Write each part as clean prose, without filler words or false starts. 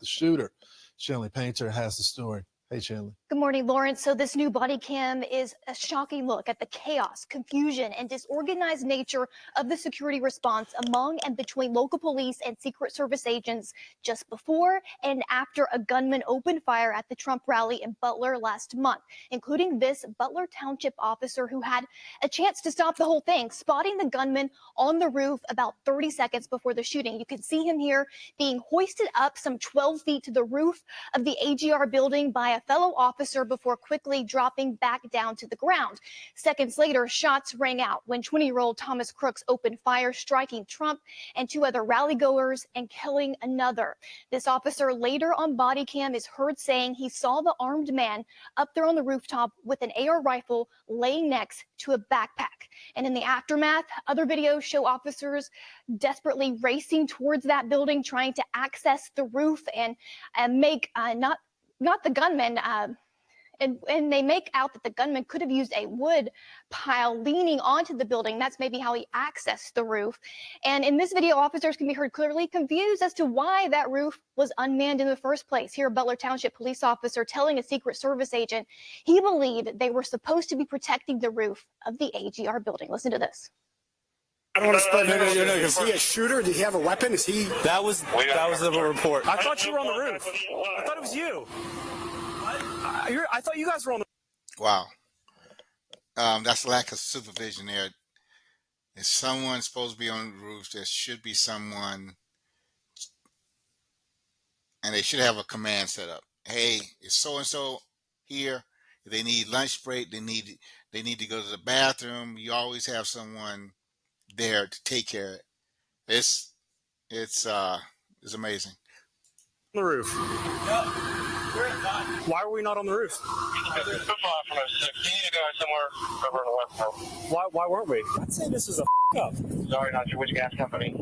the shooter. Shanley Painter has the story. Hey, Shanley. Good morning, Lawrence. So this new body cam is a shocking look at the chaos, confusion, and disorganized nature of the security response among and between local police and Secret Service agents just before and after a gunman opened fire at the Trump rally in Butler last month, including this Butler Township officer who had a chance to stop the whole thing, spotting the gunman on the roof about 30 seconds before the shooting. You can see him here being hoisted up some 12 feet to the roof of the AGR building by a fellow officer before quickly dropping back down to the ground. Seconds later, shots rang out when 20-year-old Thomas Crooks opened fire, striking Trump and two other rally goers and killing another. This officer later on body cam is heard saying he saw the armed man up there on the rooftop with an AR rifle laying next to a backpack. And in the aftermath, other videos show officers desperately racing towards that building, trying to access the roof and make not the gunman. And they make out that the gunman could have used a wood pile leaning onto the building. That's maybe how he accessed the roof. And in this video, officers can be heard clearly confused as to why that roof was unmanned in the first place. Here, a Butler Township police officer telling a Secret Service agent he believed they were supposed to be protecting the roof of the AGR building. Listen to this. I don't understand. No. Is he a shooter? Did he have a weapon? Is he? That was the report. I thought you were on the roof. I thought it was you. I thought you guys were on the. Wow. That's lack of supervision there. If someone's supposed to be on the roof, there should be someone, and they should have a command set up. Hey, it's so and so here. If they need lunch break, they need to go to the bathroom. You always have someone there to take care of it. It's amazing. On the roof. Yep. Why were we not on the roof? Because there's football from us. You need to go somewhere over in the west coast. Why weren't we? I'd say this is a up. Sorry, not sure which gas company.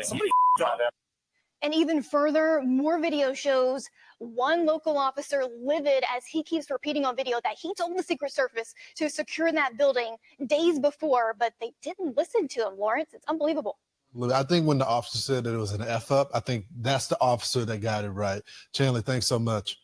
Somebody up. And even further, more video shows one local officer livid as he keeps repeating on video that he told the Secret Service to secure that building days before, but they didn't listen to him, Lawrence. It's unbelievable. I think when the officer said that it was an F-up, I think that's the officer that got it right. Chandler, thanks so much.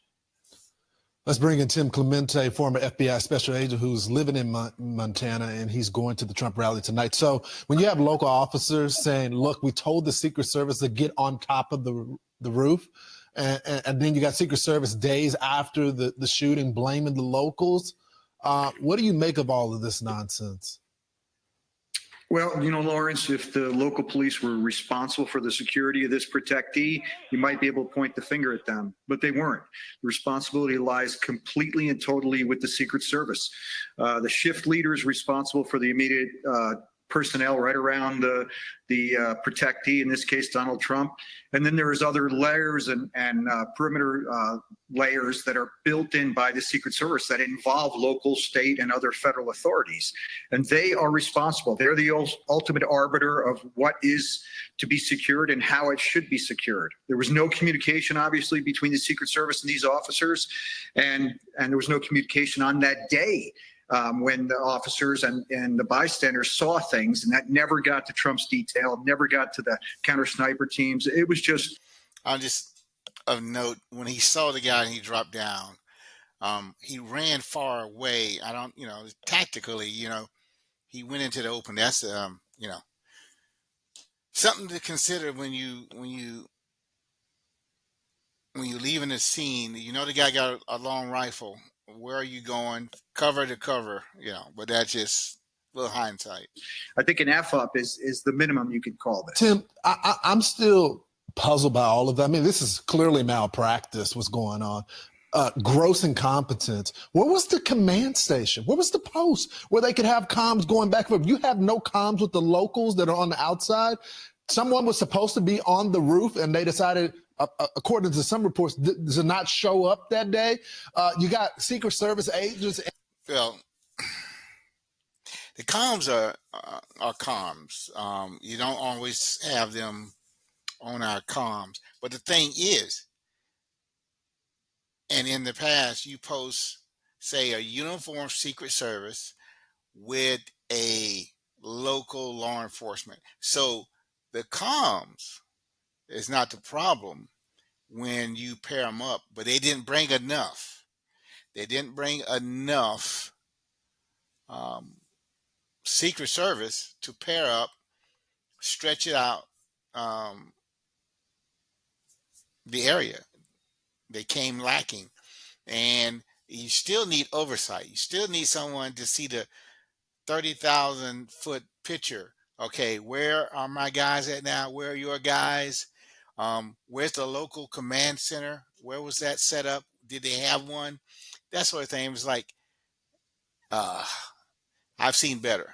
Let's bring in Tim Clemente, former FBI special agent who's living in Montana, and he's going to the Trump rally tonight. So when you have local officers saying, look, we told the Secret Service to get on top of the roof, and then you got Secret Service days after the shooting blaming the locals, what do you make of all of this nonsense? Well, Lawrence, if the local police were responsible for the security of this protectee, you might be able to point the finger at them, but they weren't. The responsibility lies completely and totally with the Secret Service. The shift leader is responsible for the immediate personnel right around the protectee, in this case, Donald Trump. And then there's other layers and perimeter layers that are built in by the Secret Service that involve local, state, and other federal authorities. And they are responsible. They're the ultimate arbiter of what is to be secured and how it should be secured. There was no communication, obviously, between the Secret Service and these officers, and there was no communication on that day when the officers and the bystanders saw things, and that never got to Trump's detail, never got to the counter sniper teams. It was just. Of note, when he saw the guy and he dropped down, he ran far away. Tactically, he went into the open. That's, something to consider when you leaving the scene. The guy got a long rifle. Where are you going? Cover to cover, but that's just a little hindsight. I think an F-up is the minimum you could call this. Tim, I'm still puzzled by all of that. I mean, this is clearly malpractice, what's going on. Gross incompetence. Where was the command station? Where was the post where they could have comms going back and forth? You have no comms with the locals that are on the outside. Someone was supposed to be on the roof, and they decided, according to some reports, to not show up that day. You got Secret Service agents. Well, the comms are comms. You don't always have them on our comms. But the thing is, and in the past, you post, say, a uniformed Secret Service with a local law enforcement. So the comms is not the problem. when you pair them up, but they didn't bring enough. They didn't bring enough Secret Service to pair up, stretch it out the area. They came lacking. And you still need oversight. You still need someone to see the 30,000 foot picture. Okay, where are my guys at now? Where are your guys? Where's the local command center? Where was that set up? Did they have one? That sort of thing. It was like, I've seen better.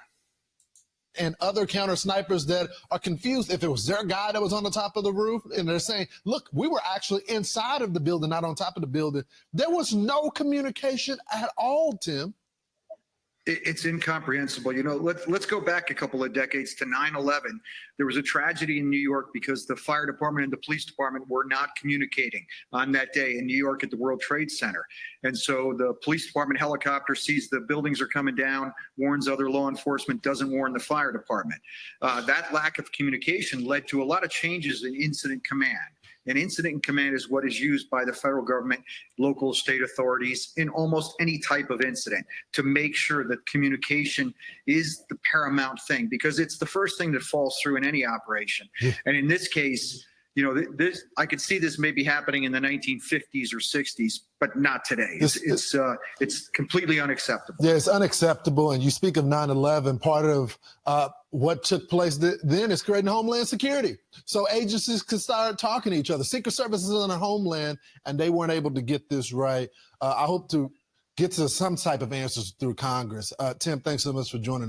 And other counter snipers that are confused if it was their guy that was on the top of the roof, and they're saying, look, we were actually inside of the building, not on top of the building. There was no communication at all, Tim. It's incomprehensible. You know, let's go back a couple of decades to 9/11. There was a tragedy in New York because the fire department and the police department were not communicating on that day in New York at the World Trade Center. And so the police department helicopter sees the buildings are coming down, warns other law enforcement, doesn't warn the fire department. That lack of communication led to a lot of changes in incident command. And incident command is what is used by the federal government, local state authorities in almost any type of incident to make sure that communication is the paramount thing, because it's the first thing that falls through in any operation. Yeah. And in this case, you know, this I could see this maybe happening in the 1950s or 60s, but not today. It's completely unacceptable. Yeah, it's unacceptable. And you speak of 9/11, part of what took place then is creating Homeland Security. So agencies could start talking to each other. Secret Service is in a homeland, and they weren't able to get this right. I hope to get to some type of answers through Congress. Tim, thanks so much for joining us.